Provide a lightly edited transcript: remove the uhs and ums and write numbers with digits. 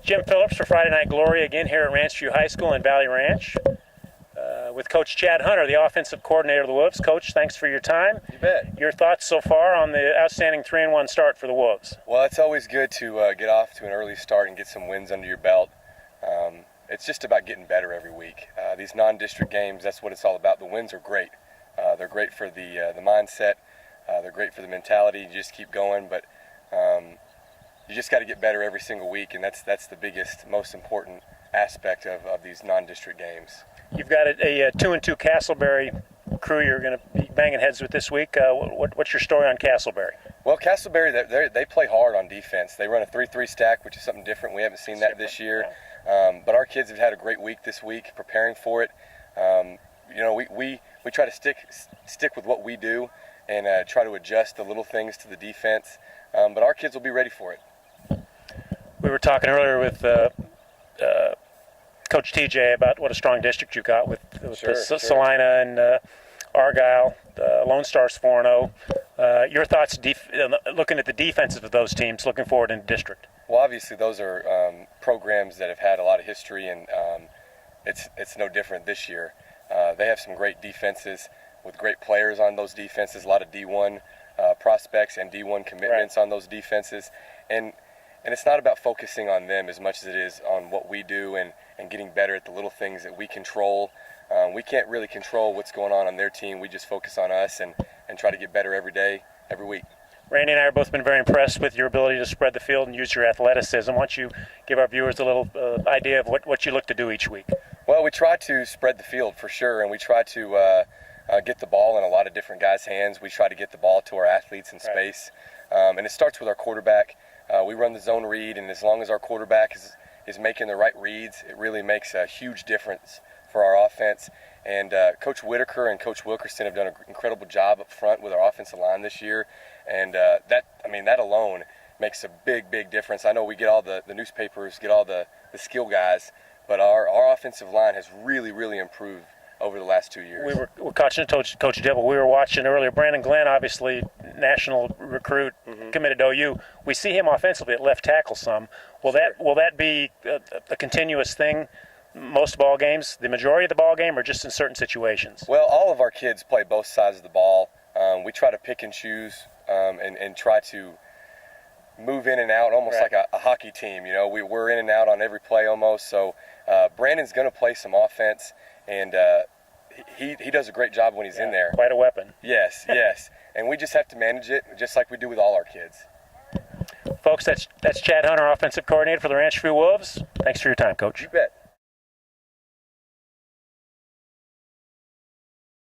Jim Phillips for Friday Night Glory again here at Ranchview High School in Valley Ranch with Coach Chad Hunter, the offensive coordinator of the Wolves. Coach, thanks for your time. You bet. Your thoughts so far on the outstanding 3-1 start for the Wolves? Well, it's always good to get off to an early start and get some wins under your belt. It's just about getting better every week. These non-district games, that's what it's all about. The wins are great. They're great for the mindset. They're great for the mentality. You just keep going, but you just got to get better every single week, and that's the biggest, most important aspect of these non-district games. You've got a 2-2 Castleberry crew you're going to be banging heads with this week. What's your story on Castleberry? Well, Castleberry, they play hard on defense. They run a 3-3 stack, which is something different. We haven't seen that this year. But our kids have had a great week this week preparing for it. We try to stick with what we do and try to adjust the little things to the defense. But our kids will be ready for it. We were talking earlier with Coach TJ about what a strong district you got with Salina and Argyle. Lone Star's 4-0. Your thoughts looking at the defenses of those teams looking forward in the district? Well, obviously those are programs that have had a lot of history, and it's no different this year. They have some great defenses with great players on those defenses, a lot of D1 prospects and D1 commitments on those defenses. And it's not about focusing on them as much as it is on what we do and getting better at the little things that we control. We can't really control what's going on their team. We just focus on us and try to get better every day, every week. Randy and I have both been very impressed with your ability to spread the field and use your athleticism. Why don't you give our viewers a little idea of what you look to do each week? Well, we try to spread the field for sure, and we try to get the ball in a lot of different guys' hands. We try to get the ball to our athletes in space. And it starts with our quarterback. We run the zone read, and as long as our quarterback is making the right reads, it really makes a huge difference for our offense. And Coach Whitaker and Coach Wilkerson have done an incredible job up front with our offensive line this year. And that alone makes a big, big difference. I know we get all the newspapers, get all the skill guys, but our offensive line has really, really improved over the last 2 years. We're watching Coach Dibble. We were watching earlier. Brandon Glenn, obviously national recruit, committed to OU. We see him offensively at left tackle some. Will that be a continuous thing? Most ball games, the majority of the ball game, or just in certain situations? Well, all of our kids play both sides of the ball. We try to pick and choose and try to move in and out almost like a hockey team. You know, we're in and out on every play almost. So Brandon's going to play some offense, and he does a great job when he's in there. Quite a weapon. Yes. And we just have to manage it just like we do with all our kids. Folks, that's Chad Hunter, offensive coordinator for the Ranchview Wolves. Thanks for your time, Coach. You bet.